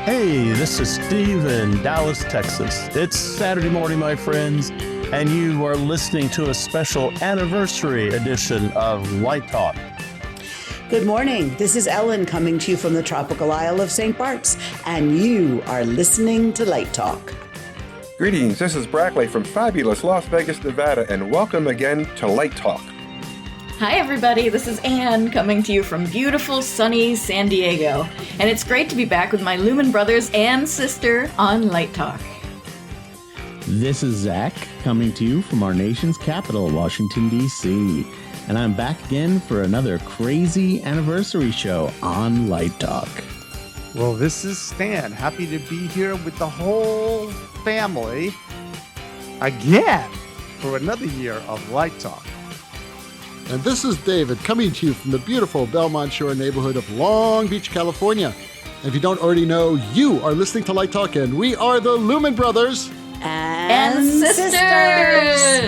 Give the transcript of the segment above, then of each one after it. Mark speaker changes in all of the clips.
Speaker 1: Hey, this is Steve in Dallas, Texas. It's Saturday morning, my friends, and you are listening to a special anniversary edition of Light Talk.
Speaker 2: Good morning. This is Ellen coming to you from the tropical Isle of St. Bart's, and you are listening to Light Talk.
Speaker 3: Greetings, this is Brackley from fabulous Las Vegas, Nevada, and welcome again to Light Talk.
Speaker 4: Hi everybody, this is Anne coming to you from beautiful sunny San Diego, and it's great to be back with my Lumen Brothers and sister on Light Talk.
Speaker 5: This is Zach coming to you from our nation's capital, Washington, D.C., and I'm back again for another crazy anniversary show on Light Talk.
Speaker 6: Well, this is Stan. Happy to be here with the whole family again for another year of Light Talk.
Speaker 7: And this is David coming to you from the beautiful Belmont Shore neighborhood of Long Beach, California. And if you don't already know, you are listening to Light Talk, and we are the Lumen Brothers.
Speaker 4: And sisters!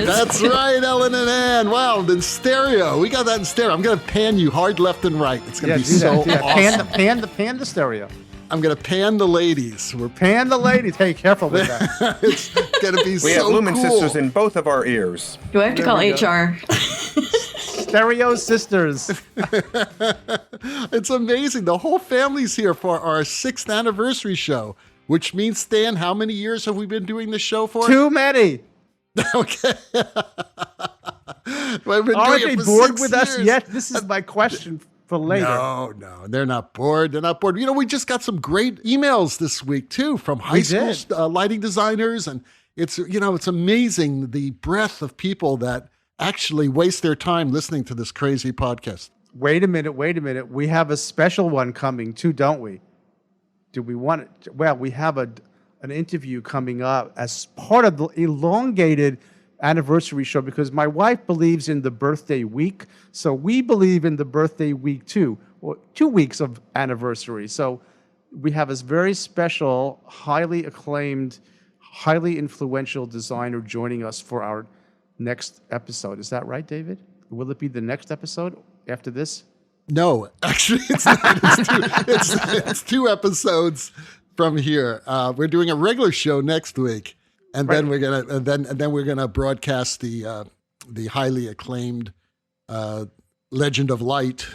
Speaker 7: That's right, Ellen and Ann. Wow, in stereo. We got that in stereo. I'm going to pan you hard left and right. It's going to be so awesome.
Speaker 6: Pan the stereo.
Speaker 7: I'm going to pan the ladies.
Speaker 6: Pan the ladies. Hey, careful with that.
Speaker 7: It's going to be so cool.
Speaker 3: We have Lumen sisters in both of our ears.
Speaker 4: Do I have to call HR?
Speaker 6: Stereo sisters.
Speaker 7: It's amazing. The whole family's here for our 6th anniversary show, which means, Stan, how many years have we been doing this show for?
Speaker 6: Too many.
Speaker 7: Okay.
Speaker 6: Aren't they bored with us yet? This is my question for later.
Speaker 7: No, they're not bored. They're not bored. You know, we just got some great emails this week, too, from high school lighting designers. And it's amazing the breadth of people that actually waste their time listening to this crazy podcast.
Speaker 6: Wait a minute. We have a special one coming too, don't we? Do we want it? Well, we have an interview coming up as part of the elongated anniversary show because my wife believes in the birthday week. So we believe in the birthday week too, or 2 weeks of anniversary. So we have this very special, highly acclaimed, highly influential designer joining us for our next episode. Is that right, David? Will it be the next episode after this?
Speaker 7: No, actually, it's not. It's 2 episodes from here. We're doing a regular show next week, and then we're gonna broadcast the highly acclaimed Legend of Light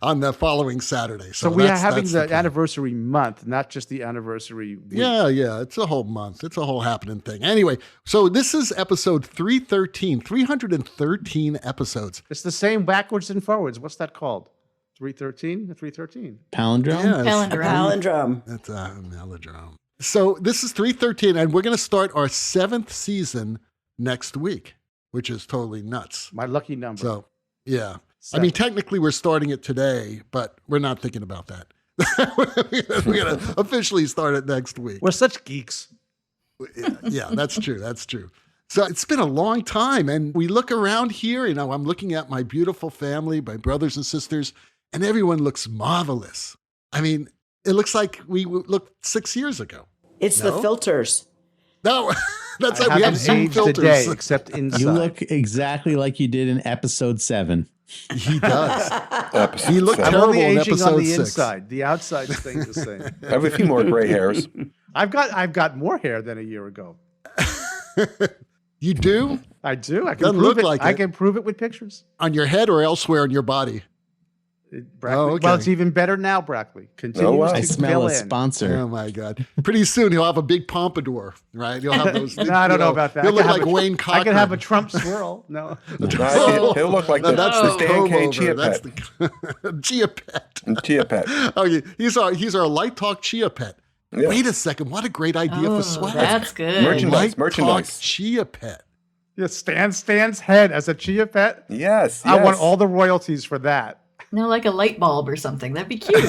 Speaker 7: on the following Saturday.
Speaker 6: So we are having the anniversary month, not just the anniversary week.
Speaker 7: Yeah, it's a whole month. It's a whole happening thing. Anyway, so this is episode 313 episodes.
Speaker 6: It's the same backwards and forwards. What's that called? 313? 313.
Speaker 5: Palindrome?
Speaker 7: Yeah,
Speaker 2: Palindrome.
Speaker 7: That's a palindrome. So this is 313, and we're going to start our 7th season next week, which is totally nuts.
Speaker 6: My lucky number.
Speaker 7: So, yeah.
Speaker 6: 7.
Speaker 7: I mean, technically we're starting it today, but we're not thinking about that. We're going to officially start it next week.
Speaker 6: We're such geeks.
Speaker 7: Yeah, that's true. That's true. So it's been a long time, and we look around here, I'm looking at my beautiful family, my brothers and sisters, and everyone looks marvelous. I mean, it looks like we looked 6 years ago.
Speaker 2: It's the filters.
Speaker 7: No, that's right.
Speaker 6: I
Speaker 7: We have
Speaker 6: haven't
Speaker 7: Zoom
Speaker 6: aged
Speaker 7: filters.
Speaker 6: today, except inside.
Speaker 5: You look exactly like you did in episode 7.
Speaker 7: He does. He looked
Speaker 6: I'm
Speaker 7: terrible
Speaker 6: only
Speaker 7: in
Speaker 6: aging
Speaker 7: episode
Speaker 6: on the
Speaker 7: 6.
Speaker 6: inside. The outside staying the same.
Speaker 3: I have a few more gray hairs.
Speaker 6: I've got more hair than a year ago.
Speaker 7: You do?
Speaker 6: I do. I can
Speaker 7: Doesn't
Speaker 6: prove
Speaker 7: look
Speaker 6: it.
Speaker 7: like
Speaker 6: I
Speaker 7: it.
Speaker 6: can prove it with pictures.
Speaker 7: On your head or elsewhere on your body?
Speaker 6: Brackley.
Speaker 7: Oh, okay.
Speaker 6: Well, it's even better now, Brackley. Continues
Speaker 5: I
Speaker 6: to
Speaker 5: smell
Speaker 6: fill
Speaker 5: a
Speaker 6: in.
Speaker 5: sponsor.
Speaker 7: Oh my God! Pretty soon he'll have a big pompadour, right? He'll have those.
Speaker 6: No, I don't know about that.
Speaker 7: He'll
Speaker 6: I
Speaker 7: look
Speaker 6: can
Speaker 7: like
Speaker 6: have
Speaker 7: Wayne Cochran.
Speaker 6: I can have a Trump swirl. No.
Speaker 3: He'll look like
Speaker 7: That's
Speaker 3: the
Speaker 7: the
Speaker 3: Stan K
Speaker 7: comb
Speaker 3: Chia
Speaker 7: over. That's
Speaker 3: Pet.
Speaker 7: the Chia Pet.
Speaker 3: Chia Pet.
Speaker 7: Oh, yeah. He's our Light Talk Chia Pet.
Speaker 3: Yeah.
Speaker 7: Wait a second! What a great idea for swag.
Speaker 4: That's good.
Speaker 3: Merchandise.
Speaker 7: Light Talk Chia Pet.
Speaker 6: Yeah, Stan's head as a chia pet.
Speaker 3: Yes.
Speaker 6: I want all the royalties for that.
Speaker 4: No, like a light bulb or something. That'd be cute.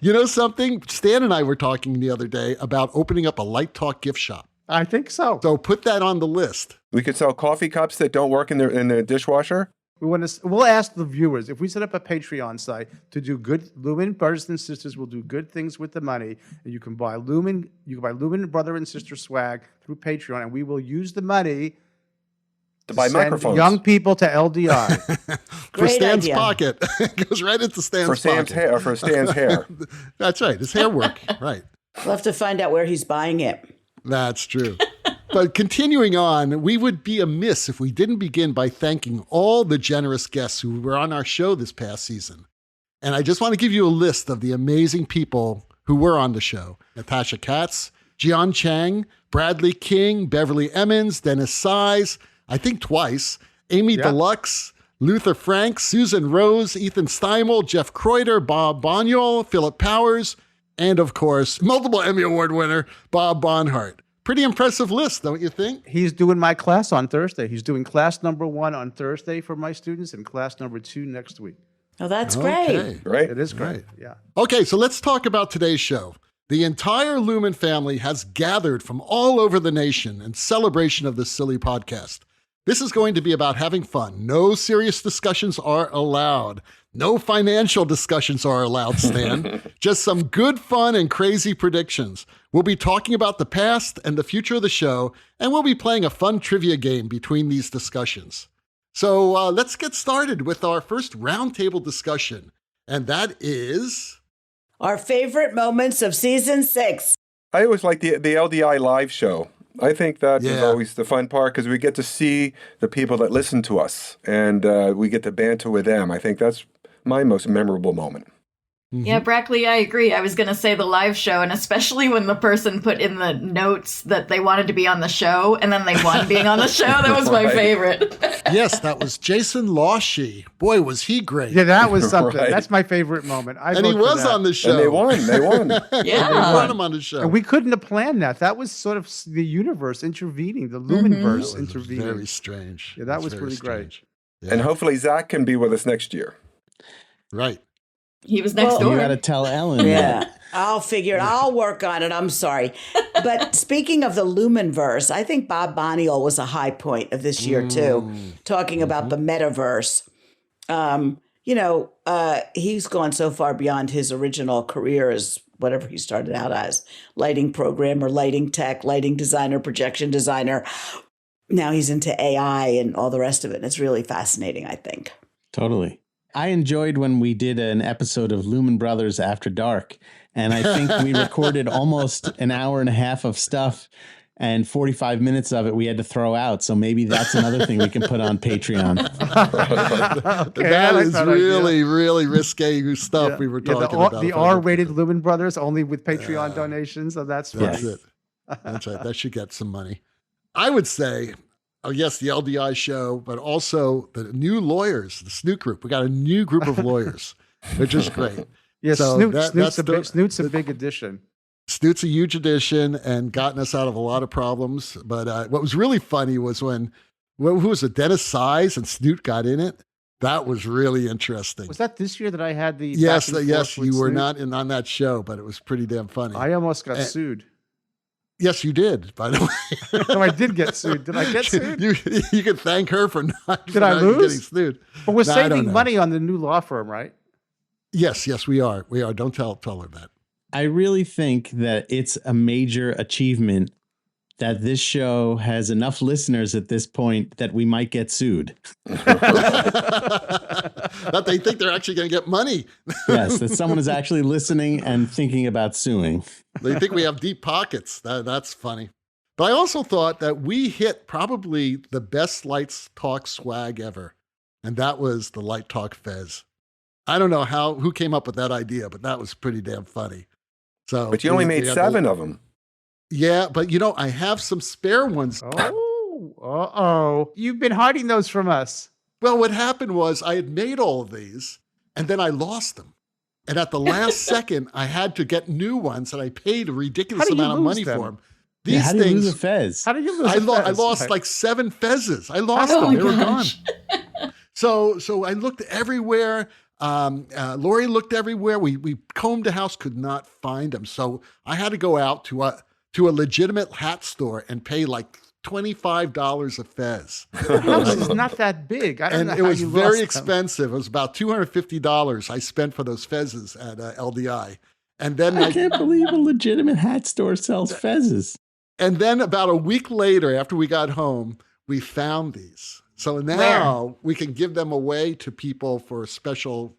Speaker 7: You know something? Stan and I were talking the other day about opening up a Light Talk gift shop.
Speaker 6: I think so.
Speaker 7: So put that on the list.
Speaker 3: We could sell coffee cups that don't work in the dishwasher.
Speaker 6: We'll ask the viewers if we set up a Patreon site to do good. Lumen Brothers and Sisters will do good things with the money, and you can buy Lumen brother and sister swag through Patreon, and we will use the money
Speaker 3: to buy
Speaker 6: Send
Speaker 3: microphones.
Speaker 6: young people to LDI.
Speaker 7: For
Speaker 2: Great
Speaker 7: Stan's
Speaker 2: idea.
Speaker 7: pocket. It goes right into Stan's
Speaker 3: for Sam's
Speaker 7: pocket.
Speaker 3: hair. For Stan's hair.
Speaker 7: That's right. His hair work. Right.
Speaker 2: We'll have to find out where he's buying it.
Speaker 7: That's true. But continuing on, we would be amiss if we didn't begin by thanking all the generous guests who were on our show this past season. And I just want to give you a list of the amazing people who were on the show. Natasha Katz, Jian Chang, Bradley King, Beverly Emmons, Dennis Size, I think twice, Amy Deluxe, Luther Frank, Susan Rose, Ethan Steimel, Jeff Kreuter, Bob Bonyol, Philip Powers, and of course, multiple Emmy Award winner, Bob Bonhart. Pretty impressive list, don't you think?
Speaker 6: He's doing my class on Thursday. He's doing class number 1 on Thursday for my students and class number 2 next week.
Speaker 2: Oh, that's great.
Speaker 7: Okay.
Speaker 3: Right?
Speaker 6: It is great. Yeah.
Speaker 7: Okay, so let's talk about today's show. The entire Lumen family has gathered from all over the nation in celebration of this silly podcast. This is going to be about having fun. No serious discussions are allowed. No financial discussions are allowed, Stan. Just some good fun and crazy predictions. We'll be talking about the past and the future of the show, and we'll be playing a fun trivia game between these discussions. So let's get started with our first roundtable discussion, and that is...
Speaker 2: Our favorite moments of season 6.
Speaker 3: I always like the LDI live show. I think that is
Speaker 7: Yeah.
Speaker 3: always the fun part because we get to see the people that listen to us and we get to banter with them. I think that's my most memorable moment.
Speaker 4: Yeah, Brackley, I agree. I was going to say the live show, and especially when the person put in the notes that they wanted to be on the show, and then they won being on the show. That was my
Speaker 3: Right.
Speaker 4: favorite.
Speaker 7: Yes, that was Jason Lawshe. Boy, was he great.
Speaker 6: Yeah, that was something.
Speaker 3: Right.
Speaker 6: That's my favorite moment. I
Speaker 7: And he
Speaker 6: vote for
Speaker 7: was
Speaker 6: that.
Speaker 7: on the show.
Speaker 3: And they won. They won.
Speaker 4: Yeah.
Speaker 7: They won him on the show.
Speaker 6: And we couldn't have planned that. That was sort of the universe intervening, the Lumenverse
Speaker 7: That was
Speaker 6: intervening.
Speaker 7: very strange.
Speaker 6: Yeah, that
Speaker 7: It
Speaker 6: was
Speaker 7: very
Speaker 6: pretty great.
Speaker 7: strange. Yeah.
Speaker 3: And hopefully Zach can be with us next year.
Speaker 7: Right.
Speaker 4: He was next
Speaker 2: Well,
Speaker 4: door.
Speaker 5: You got to tell Ellen
Speaker 2: Yeah,
Speaker 5: that.
Speaker 2: I'll figure it. I'll work on it. I'm sorry. But speaking of the Lumenverse, I think Bob Boniol was a high point of this year, too, talking about the metaverse. He's gone so far beyond his original career as whatever he started out as, lighting programmer, lighting tech, lighting designer, projection designer. Now he's into AI and all the rest of it. And it's really fascinating, I think.
Speaker 5: Totally. I enjoyed when we did an episode of Lumen Brothers After Dark, and I think we recorded almost an hour and a half of stuff, and 45 minutes of it we had to throw out. So maybe that's another thing we can put on Patreon.
Speaker 6: Okay, I
Speaker 7: That
Speaker 6: like
Speaker 7: is
Speaker 6: that idea.
Speaker 7: really, really risque stuff
Speaker 6: Yeah.
Speaker 7: we were
Speaker 6: Yeah,
Speaker 7: talking
Speaker 6: the,
Speaker 7: about.
Speaker 6: The R-rated Lumen Brothers, only with Patreon donations. So that's funny.
Speaker 7: That's it. That's right. That should get some money. I would say, oh, yes, the LDI show, but also the new lawyers, the Snoot group. We got a new group of lawyers, which is great.
Speaker 6: Yeah,
Speaker 7: So
Speaker 6: Snoot's a big addition.
Speaker 7: Snoot's a huge addition and gotten us out of a lot of problems. But what was really funny was when who was it? Dennis Size and Snoot got in it. That was really interesting.
Speaker 6: Was that this year that I had the
Speaker 7: Yes,
Speaker 6: back and
Speaker 7: yes,
Speaker 6: forth with
Speaker 7: you were
Speaker 6: Snoot?
Speaker 7: not in on that show, but it was pretty damn funny.
Speaker 6: I almost got sued.
Speaker 7: Yes, you did, by the way.
Speaker 6: No, I did get sued. Did I get sued?
Speaker 7: You can thank her for not,
Speaker 6: Did I lose?
Speaker 7: getting sued.
Speaker 6: But we're
Speaker 7: No, I don't
Speaker 6: saving
Speaker 7: know.
Speaker 6: money on the new law firm, right?
Speaker 7: Yes, we are. We are. Don't tell her that.
Speaker 5: I really think that it's a major achievement that this show has enough listeners at this point that we might get sued.
Speaker 7: That they think they're actually going to get money.
Speaker 5: Yes, that someone is actually listening and thinking about suing.
Speaker 7: They think we have deep pockets. That's funny. But I also thought that we hit probably the best Lights Talk swag ever. And that was the Light Talk Fez. I don't know who came up with that idea, but that was pretty damn funny. So,
Speaker 3: But you only made
Speaker 7: we had
Speaker 3: 7 of them.
Speaker 7: Yeah, but I have some spare ones.
Speaker 6: Oh, you've been hiding those from us.
Speaker 7: Well, what happened was I had made all of these and then I lost them. And at the last second, I had to get new ones and I paid a ridiculous
Speaker 6: How do you
Speaker 7: amount of
Speaker 6: lose
Speaker 7: money
Speaker 6: them?
Speaker 7: for them.
Speaker 5: Yeah,
Speaker 7: These
Speaker 5: how do you lose a
Speaker 7: things,
Speaker 5: fez?
Speaker 6: How did you lose?
Speaker 7: I
Speaker 6: Fez?
Speaker 7: lost
Speaker 6: Okay.
Speaker 7: like 7 fezzes. I lost
Speaker 4: Oh
Speaker 7: them.
Speaker 4: my
Speaker 7: They were
Speaker 4: gosh.
Speaker 7: gone. So I looked everywhere. Lori looked everywhere. We combed the house, could not find them. So I had to go out to a legitimate hat store and pay like $25 a fez.
Speaker 6: The house is not that big. I don't
Speaker 7: And
Speaker 6: know
Speaker 7: it
Speaker 6: how
Speaker 7: was
Speaker 6: you
Speaker 7: very
Speaker 6: lost them.
Speaker 7: expensive. It was about $250 I spent for those fezzes at LDI. And then
Speaker 5: I can't believe a legitimate hat store sells fezzes.
Speaker 7: And then about a week later, after we got home, we found these. So now we can give them away to people for special,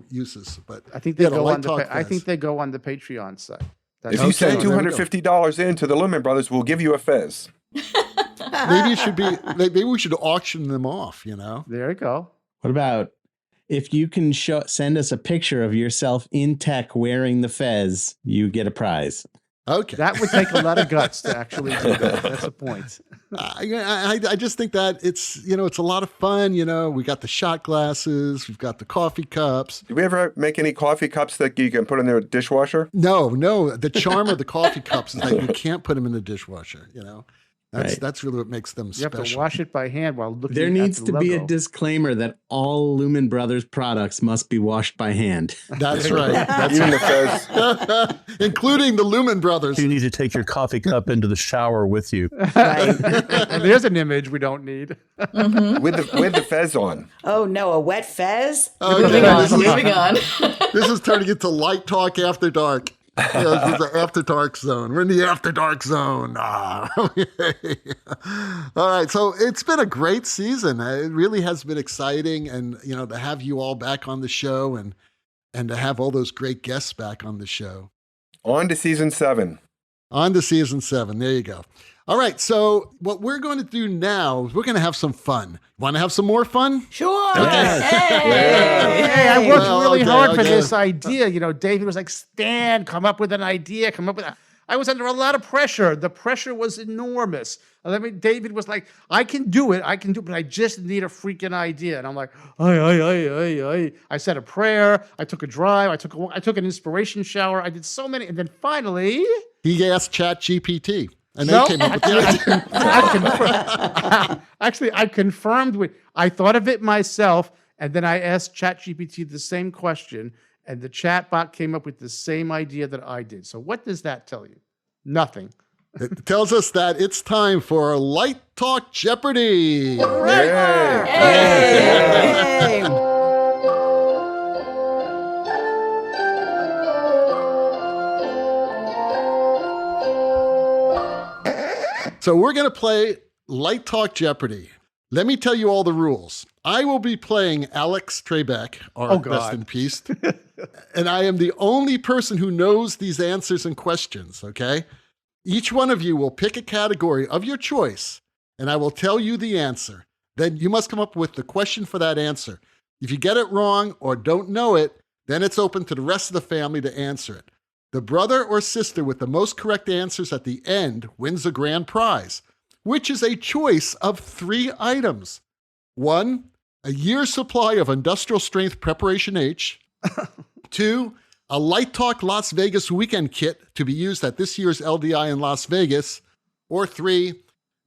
Speaker 7: uses. But
Speaker 6: I think they go on the.
Speaker 7: Talk
Speaker 6: I think they go on the Patreon site.
Speaker 3: If you send $250 into the Lumen Brothers, we'll give you a fez.
Speaker 7: Maybe it should be. Maybe we should auction them off.
Speaker 6: There you go.
Speaker 5: What about if you can send us a picture of yourself in tech wearing the fez, you get a prize.
Speaker 7: Okay.
Speaker 6: That would take a lot of guts to actually do that. That's the point.
Speaker 7: I just think that it's a lot of fun. We got the shot glasses, we've got the coffee cups.
Speaker 3: Do we ever make any coffee cups that you can put in the dishwasher?
Speaker 7: No. The charm of the coffee cups is that you can't put them in the dishwasher. That's really what makes them special.
Speaker 6: You have to wash it by hand while looking.
Speaker 5: There needs
Speaker 6: at the
Speaker 5: to be a
Speaker 6: logo.
Speaker 5: disclaimer that all Lumen Brothers products must be washed by hand.
Speaker 7: That's right.
Speaker 3: Even the fez.
Speaker 7: Including the Lumen Brothers.
Speaker 1: You need to take your coffee cup into the shower with you.
Speaker 2: Right.
Speaker 6: And there's an image we don't need.
Speaker 3: with the fez on.
Speaker 2: Oh, no, a wet fez?
Speaker 4: Moving on.
Speaker 7: This is turning into Light Talk After Dark. This is the After Dark zone. We're in the After Dark zone. All right. So it's been a great season. It really has been exciting. And, to have you all back on the show and to have all those great guests back on the show.
Speaker 3: On to season 7.
Speaker 7: On to season 7. There you go. All right. So what we're going to do now is we're going to have some fun. Want to have some more fun?
Speaker 2: Sure.
Speaker 5: Yes.
Speaker 6: Hey, I worked really hard for
Speaker 7: okay.
Speaker 6: this idea. David was like, Stan, come up with an idea. I was under a lot of pressure. The pressure was enormous. David was like, I can do it, but I just need a freaking idea. And I'm like, I said a prayer. I took a drive. I took an inspiration shower. I did so many. And then finally,
Speaker 7: he asked ChatGPT. And they came up with the idea.
Speaker 6: I confirmed. I thought of it myself, and then I asked ChatGPT the same question, and the chatbot came up with the same idea that I did. So what does that tell you? Nothing.
Speaker 7: It tells us that it's time for Light Talk Jeopardy.
Speaker 2: Hey.
Speaker 7: So we're going to play Light Talk Jeopardy. Let me tell you all the rules. I will be playing Alex Trebek, our rest in peace. And I am the only person who knows these answers and questions, okay? Each one of you will pick a category of your choice, and I will tell you the answer. Then you must come up with the question for that answer. If you get it wrong or don't know it, then it's open to the rest of the family to answer it. The brother or sister with the most correct answers at the end wins a grand prize, which is a choice of 3 items. 1, a year's supply of industrial strength Preparation H. 2, a Light Talk Las Vegas weekend kit to be used at this year's LDI in Las Vegas. Or 3,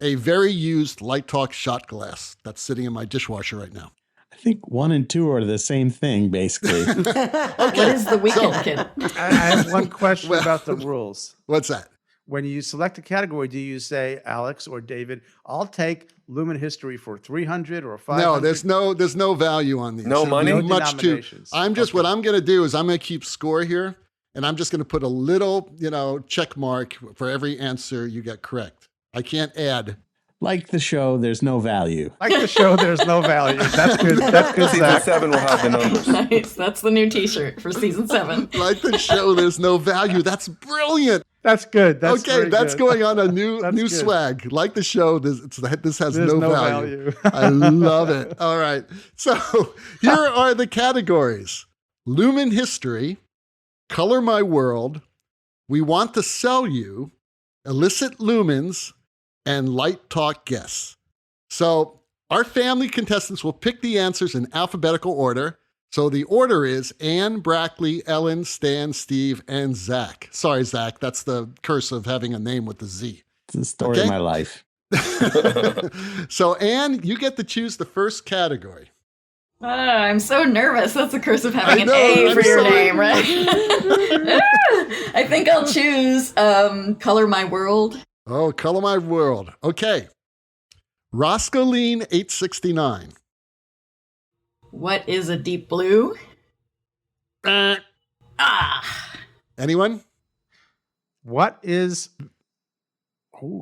Speaker 7: a very used Light Talk shot glass that's sitting in my dishwasher right now.
Speaker 5: I think 1 and 2 are the same thing, basically.
Speaker 4: What is the weekend kit?
Speaker 6: I have one question about the rules.
Speaker 7: What's that?
Speaker 6: When you select a category, do you say, Alex or David, I'll take Lumen History for 300 or 500?
Speaker 7: No, there's no value on these.
Speaker 3: No money?
Speaker 6: No
Speaker 7: Much too.
Speaker 6: denominations.
Speaker 7: What I'm going to do is I'm going to keep score here, and I'm just going to put a little, check mark for every answer you get correct. I can't add.
Speaker 5: Like the show, there's no value.
Speaker 6: Like the show, there's no value. That's good. That's good,
Speaker 3: Season
Speaker 6: Zach.
Speaker 3: 7 will have the numbers.
Speaker 4: Nice. That's the new T-shirt for season 7.
Speaker 7: Like the show, there's no value. That's brilliant.
Speaker 6: That's good. That's
Speaker 7: okay,
Speaker 6: very
Speaker 7: that's
Speaker 6: good.
Speaker 7: going on a new
Speaker 6: good.
Speaker 7: swag. Like the show, this has
Speaker 6: There's
Speaker 7: no
Speaker 6: no
Speaker 7: value.
Speaker 6: value.
Speaker 7: I love it. All right. So here are the categories. Lumen History, Color My World, We Want to Sell You, Illicit Lumens, and Light Talk Guests. So our family contestants will pick the answers in alphabetical order. So the order is Anne, Brackley, Ellen, Stan, Steve, and Zach. Sorry, Zach, that's the curse of having a name with a Z.
Speaker 5: It's the story of my life.
Speaker 7: So Anne, you get to choose the first category.
Speaker 4: I'm so nervous. That's the curse of having
Speaker 7: know,
Speaker 4: an A
Speaker 7: I'm
Speaker 4: for your
Speaker 7: sorry.
Speaker 4: name, right? I think I'll choose Color My World.
Speaker 7: Oh, Color My World. Okay. Roscoline 869.
Speaker 4: What is a deep blue?
Speaker 7: Anyone?
Speaker 6: What is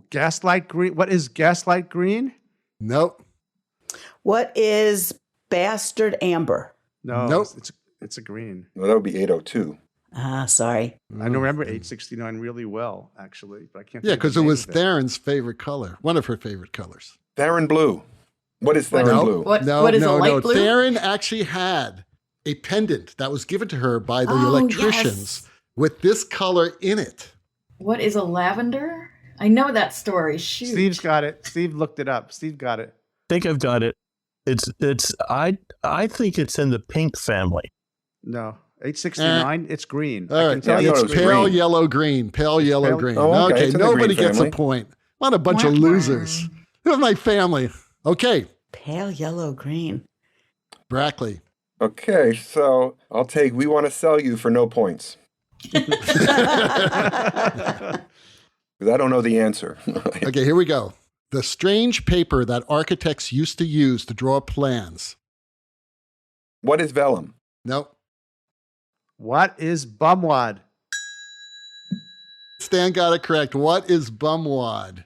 Speaker 6: Gaslight Green? What is Gaslight Green?
Speaker 7: Nope.
Speaker 2: What is bastard amber?
Speaker 6: No,
Speaker 7: Nope.
Speaker 6: it's a green.
Speaker 3: Well, that would be 802.
Speaker 2: Sorry.
Speaker 6: I remember 869 really well, actually, but I can't.
Speaker 7: Yeah,
Speaker 6: think of
Speaker 7: because
Speaker 6: the
Speaker 7: it
Speaker 6: name
Speaker 7: was
Speaker 6: of
Speaker 7: Theron's favorite color, one of her favorite colors.
Speaker 3: Theron blue. What is Theron
Speaker 7: No.
Speaker 3: blue?
Speaker 4: What
Speaker 7: No,
Speaker 4: is a
Speaker 7: no,
Speaker 4: light
Speaker 7: no.
Speaker 4: blue?
Speaker 7: Theron actually had a pendant that was given to her by the
Speaker 4: Oh,
Speaker 7: electricians
Speaker 4: yes.
Speaker 7: with this color in it.
Speaker 4: What is a lavender? I know that story. Shoot.
Speaker 6: Steve's got it. Steve looked it up. Steve got it.
Speaker 1: Think I've got it. I think it's in the pink family.
Speaker 6: No, 869. It's green.
Speaker 7: All
Speaker 6: I
Speaker 7: right.
Speaker 6: can tell
Speaker 3: Yeah,
Speaker 6: you
Speaker 3: I
Speaker 6: it's
Speaker 3: thought it was
Speaker 6: green.
Speaker 7: Pale
Speaker 3: green.
Speaker 7: yellow green. Pale yellow
Speaker 6: Pale-
Speaker 7: green.
Speaker 3: Oh, okay.
Speaker 7: Okay,
Speaker 3: It's in the
Speaker 7: nobody
Speaker 3: green
Speaker 7: gets
Speaker 3: family.
Speaker 7: a point. What a bunch of
Speaker 4: Wah, wah.
Speaker 7: losers. Who's my family? Okay,
Speaker 2: Pale yellow green.
Speaker 7: Brackley.
Speaker 3: Okay, so I'll take We Want to Sell You for no points. Because I don't know the answer.
Speaker 7: Okay, here we go. The strange paper that architects used to use to draw plans.
Speaker 3: What is vellum?
Speaker 7: Nope.
Speaker 6: What is bumwad?
Speaker 7: Stan got it correct. What is bumwad?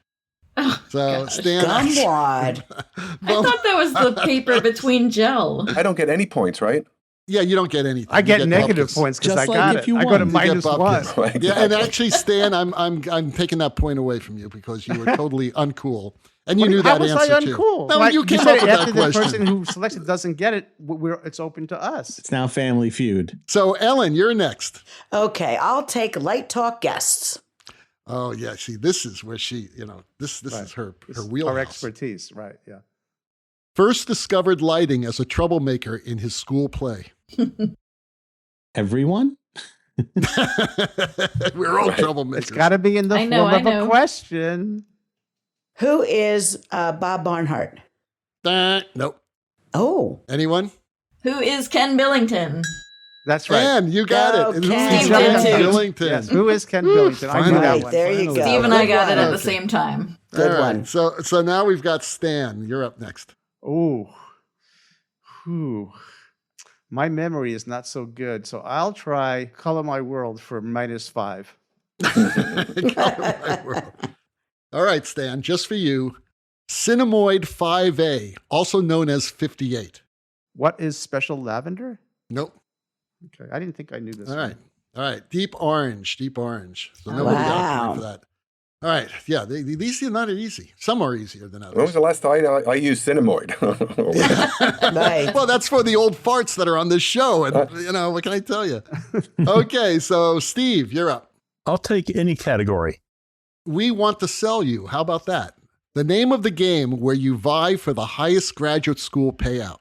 Speaker 7: So Stan.
Speaker 2: Gumwad.
Speaker 4: I thought that was the paper between gel.
Speaker 3: I don't get any points, right?
Speaker 7: Yeah, you don't get anything.
Speaker 6: I get
Speaker 7: You
Speaker 6: negative
Speaker 7: bupkis.
Speaker 6: points because
Speaker 5: Just
Speaker 6: I
Speaker 5: like
Speaker 6: got
Speaker 5: if
Speaker 6: it.
Speaker 5: you
Speaker 6: I go
Speaker 5: won.
Speaker 6: to
Speaker 5: You
Speaker 6: minus
Speaker 7: get
Speaker 6: one.
Speaker 7: bupkis.
Speaker 3: Right,
Speaker 7: Yeah, and
Speaker 3: exactly.
Speaker 7: actually, Stan, I'm taking that point away from you because you were totally uncool, and you knew
Speaker 6: How
Speaker 7: that
Speaker 6: was
Speaker 7: answer
Speaker 6: I
Speaker 7: too.
Speaker 6: uncool?
Speaker 7: No,
Speaker 6: Like,
Speaker 7: you came
Speaker 6: said
Speaker 7: up with
Speaker 6: after
Speaker 7: that
Speaker 6: the
Speaker 7: question.
Speaker 6: person who selects it doesn't get it, it's open to us.
Speaker 5: It's now Family Feud.
Speaker 7: So, Ellen, you're next.
Speaker 2: Okay, I'll take light talk guests.
Speaker 7: Oh yeah, see, this is where she, this
Speaker 6: Right.
Speaker 7: is her
Speaker 6: This is
Speaker 7: wheelhouse.
Speaker 6: Our expertise, right? Yeah.
Speaker 7: First discovered lighting as a troublemaker in his school play.
Speaker 5: Everyone?
Speaker 7: We're all
Speaker 3: Right.
Speaker 7: troublemakers.
Speaker 6: It's got to be in the
Speaker 4: I know,
Speaker 6: form
Speaker 4: I
Speaker 6: of
Speaker 4: know.
Speaker 6: a question.
Speaker 2: Who is Bob Barnhart?
Speaker 7: Nope.
Speaker 2: Oh,
Speaker 7: Anyone?
Speaker 4: Who is Ken Billington?
Speaker 6: That's right.
Speaker 7: And you got
Speaker 2: Go,
Speaker 7: it. And
Speaker 2: Ken.
Speaker 7: who is
Speaker 4: Steve did
Speaker 7: Ken
Speaker 4: too.
Speaker 7: Billington?
Speaker 6: Yes. Who is Ken Billington? I knew that
Speaker 2: Right,
Speaker 6: one.
Speaker 2: there you
Speaker 6: Finally.
Speaker 2: go.
Speaker 4: Steve and I
Speaker 2: Good
Speaker 4: got it
Speaker 2: one.
Speaker 4: at the
Speaker 7: Okay.
Speaker 4: same time.
Speaker 2: good
Speaker 7: All right.
Speaker 2: one.
Speaker 7: So now we've got Stan. You're up next.
Speaker 6: Ooh. Whew. My memory is not so good, so I'll try Color My World for -5.
Speaker 7: All right, Stan, just for you. Cinemoid 5A, also known as 58.
Speaker 6: What is Special Lavender?
Speaker 7: Nope.
Speaker 6: Okay, I didn't think I knew this.
Speaker 7: All
Speaker 6: one.
Speaker 7: right. All right. Deep orange. So nobody got a
Speaker 2: Wow.
Speaker 7: point for that. All right. Yeah, these are not easy. Some are easier than
Speaker 3: When was
Speaker 7: others.
Speaker 3: the last time I used Cinemoid?
Speaker 2: Right.
Speaker 7: Well, that's for the old farts that are on this show. And, what can I tell you? Okay, so Steve, you're up.
Speaker 1: I'll take any category.
Speaker 7: We Want to Sell You. How about that? The name of the game where you vie for the highest graduate school payout.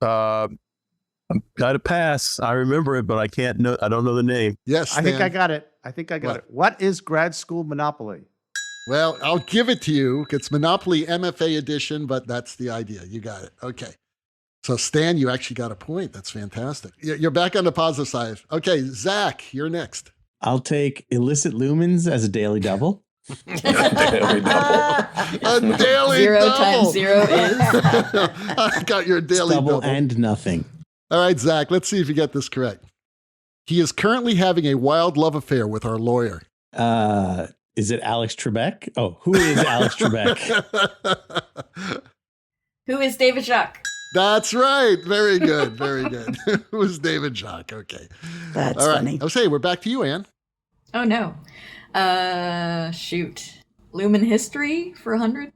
Speaker 1: I've got to pass. I remember it, but I can't know. I don't know the name.
Speaker 7: Yes,
Speaker 6: I think
Speaker 7: Stan.
Speaker 6: I got it. I think I got
Speaker 7: What?
Speaker 6: it. What is grad school monopoly?
Speaker 7: Well, I'll give it to you. It's Monopoly MFA edition, but that's the idea. You got it. Okay. So, Stan, you actually got a point. That's fantastic. You're back on the positive side. Okay, Zach, you're next.
Speaker 5: I'll take illicit lumens as a daily double.
Speaker 3: Daily double.
Speaker 7: A daily
Speaker 4: Zero
Speaker 7: double.
Speaker 4: times zero is.
Speaker 7: I got your daily
Speaker 5: double
Speaker 7: double.
Speaker 5: and nothing.
Speaker 7: All right, Zach, let's see if you get this correct. He is currently having a wild love affair with our lawyer.
Speaker 5: Is it Alex Trebek? Oh, who is Alex Trebek?
Speaker 4: Who is David Jacques?
Speaker 7: That's right. Very good. Very good. It was David Jacques. Okay.
Speaker 2: That's
Speaker 7: All right.
Speaker 2: funny.
Speaker 7: I was saying, we're back to you, Ann.
Speaker 4: Oh no. Shoot. Lumen history for 100?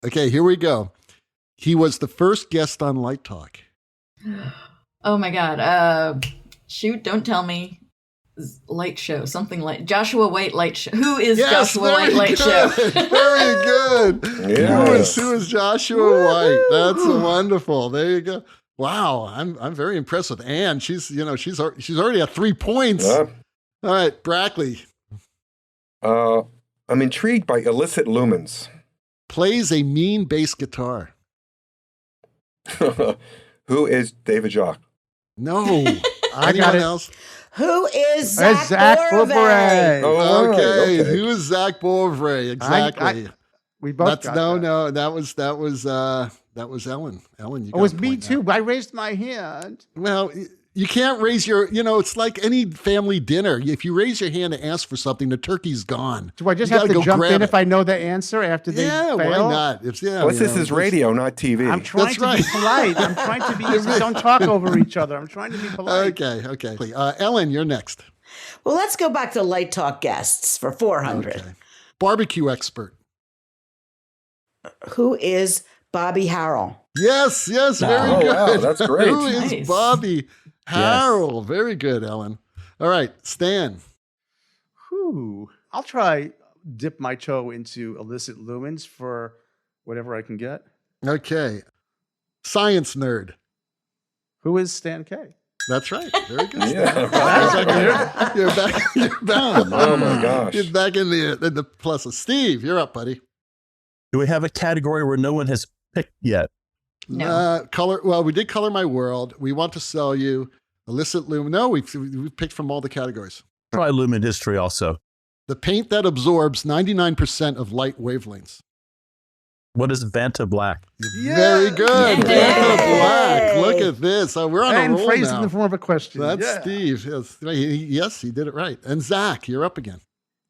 Speaker 7: Okay, here we go. He was the first guest on Light Talk.
Speaker 4: Oh my god. Shoot, don't tell me. Light show, something like Joshua White Light Show. Who is Joshua White Light Show?
Speaker 7: Very good.
Speaker 3: Yes.
Speaker 7: Who is Joshua White? That's wonderful. There you go. Wow, I'm very impressed with Ann. She's already at 3 points.
Speaker 3: Yeah.
Speaker 7: All right, Brackley
Speaker 3: I'm intrigued by illicit lumens.
Speaker 7: plays a mean bass guitar.
Speaker 3: Who is David Jacques?
Speaker 7: No.
Speaker 6: I got
Speaker 7: Anyone
Speaker 6: it.
Speaker 7: else?
Speaker 2: Who is
Speaker 6: There's
Speaker 2: Zach,
Speaker 6: Zach
Speaker 2: Bourvey?
Speaker 6: Bourvey.
Speaker 3: Oh, right,
Speaker 7: Okay.
Speaker 3: okay.
Speaker 7: Who is Zach Bourvey? Exactly.
Speaker 6: We both got that.
Speaker 7: no. That was Ellen. Ellen, you got
Speaker 6: Oh, it was
Speaker 7: a
Speaker 6: me
Speaker 7: point
Speaker 6: too.
Speaker 7: now.
Speaker 6: I raised my hand.
Speaker 7: Well, You can't raise your, it's like any family dinner. If you raise your hand to ask for something, the turkey's gone.
Speaker 6: Do I just
Speaker 7: You
Speaker 6: have
Speaker 7: gotta
Speaker 6: to
Speaker 7: go
Speaker 6: jump
Speaker 7: grab
Speaker 6: in
Speaker 7: it.
Speaker 6: if I know the answer after they
Speaker 7: Yeah,
Speaker 6: fail?
Speaker 7: why not? It's,
Speaker 3: What's this is radio, not TV.
Speaker 6: I'm trying
Speaker 7: That's
Speaker 6: to
Speaker 7: right.
Speaker 6: be polite. I'm trying to be. Don't talk over each other. I'm trying to be polite.
Speaker 7: Okay. Ellen, you're next.
Speaker 2: Well, let's go back to Light Talk guests for 400.
Speaker 7: Okay. Barbecue expert.
Speaker 2: Who is Bobby Harrell?
Speaker 7: Yes, very
Speaker 3: Oh,
Speaker 7: good.
Speaker 3: wow, that's great.
Speaker 7: Who is
Speaker 4: Nice.
Speaker 7: Bobby Harrell? Very good, Ellen. All right, Stan.
Speaker 6: Whew. I'll try dip my toe into illicit lumens for whatever I can get.
Speaker 7: Okay. Science nerd.
Speaker 6: Who is Stan K?
Speaker 7: That's right. Very good.
Speaker 3: Yeah,
Speaker 7: Stan.
Speaker 3: right.
Speaker 7: You're back.
Speaker 3: Oh my gosh.
Speaker 7: You're back in the pluses. Steve, you're up, buddy.
Speaker 1: Do we have a category where no one has picked yet?
Speaker 4: No.
Speaker 7: Color. Well, we did color my world. We want to sell you illicit lumen. No, we picked from all the categories.
Speaker 1: Try Lumen history also.
Speaker 7: The paint that absorbs 99% of light wavelengths.
Speaker 1: What is Vanta Black?
Speaker 7: Very good.
Speaker 4: Yay.
Speaker 7: Vanta Black. Look at this. Oh, we're on a
Speaker 6: And
Speaker 7: roll
Speaker 6: phrased
Speaker 7: now.
Speaker 6: in the form of a question.
Speaker 7: That's
Speaker 6: Yeah.
Speaker 7: Steve. Yes, he did it right. And Zach, you're up again.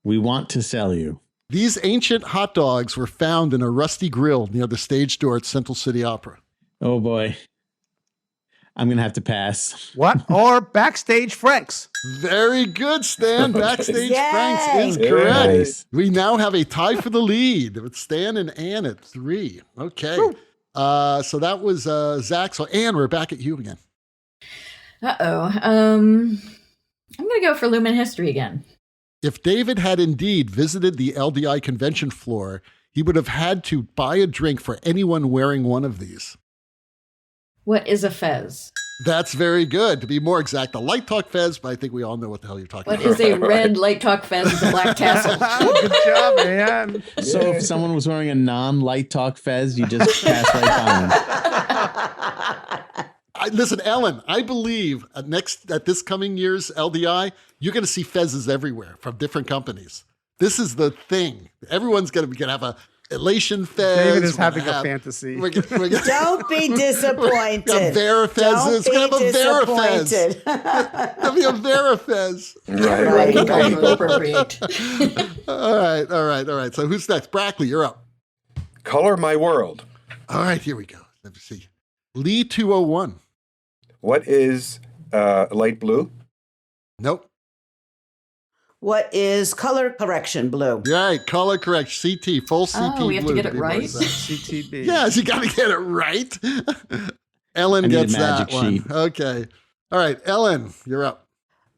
Speaker 5: We want to sell you.
Speaker 7: These ancient hot dogs were found in a rusty grill near the stage door at Central City Opera.
Speaker 5: Oh boy. I'm going to have to pass.
Speaker 6: What? Or backstage Franks.
Speaker 7: Very good, Stan. Backstage
Speaker 2: Yay.
Speaker 7: Franks is
Speaker 3: Yay.
Speaker 7: correct.
Speaker 5: Nice.
Speaker 7: We now have a tie for the lead with Stan and Ann at 3. Okay. So that was Zach. So Ann, we're back at you again.
Speaker 4: Uh-oh. I'm going to go for Lumen history again.
Speaker 7: If David had indeed visited the LDI convention floor, he would have had to buy a drink for anyone wearing one of these.
Speaker 4: What is a fez?
Speaker 7: That's very good. To be more exact, a light talk fez, but I think we all know what the hell you're talking
Speaker 4: What
Speaker 7: about.
Speaker 4: is a red light talk fez with a black tassel?
Speaker 6: Good job, man.
Speaker 5: So if someone was wearing a non-light talk fez, you just pass right by them.
Speaker 7: Listen, Ellen, I believe at this coming year's LDI, you're going to see fezzes everywhere from different companies. This is the thing. Everyone's going to have a elation fez.
Speaker 6: David is
Speaker 7: We're
Speaker 6: having
Speaker 7: gonna
Speaker 6: a
Speaker 7: have-
Speaker 6: fantasy.
Speaker 7: We're gonna,
Speaker 2: Don't be disappointed.
Speaker 7: got Verifezes.
Speaker 2: Don't
Speaker 7: We're
Speaker 2: be
Speaker 7: going to have a Verifez.
Speaker 2: disappointed.
Speaker 7: There'll be a Verifez.
Speaker 3: Right.
Speaker 4: Appropriate.
Speaker 7: All right. So who's next? Brackley, you're up.
Speaker 3: Color my world.
Speaker 7: All right, here we go. Let me see. Lee 201.
Speaker 3: What is light blue?
Speaker 7: Nope.
Speaker 2: What is color correction blue?
Speaker 7: Right, color correct. CT, full CT
Speaker 4: Oh, we have to
Speaker 7: blue,
Speaker 4: get it
Speaker 7: be more
Speaker 4: right?
Speaker 7: exact.
Speaker 6: CTB.
Speaker 7: Yes, you got to get it right. Ellen
Speaker 5: I need a
Speaker 7: gets that
Speaker 5: magic
Speaker 7: one.
Speaker 5: sheet.
Speaker 7: Okay. All right, Ellen, you're up.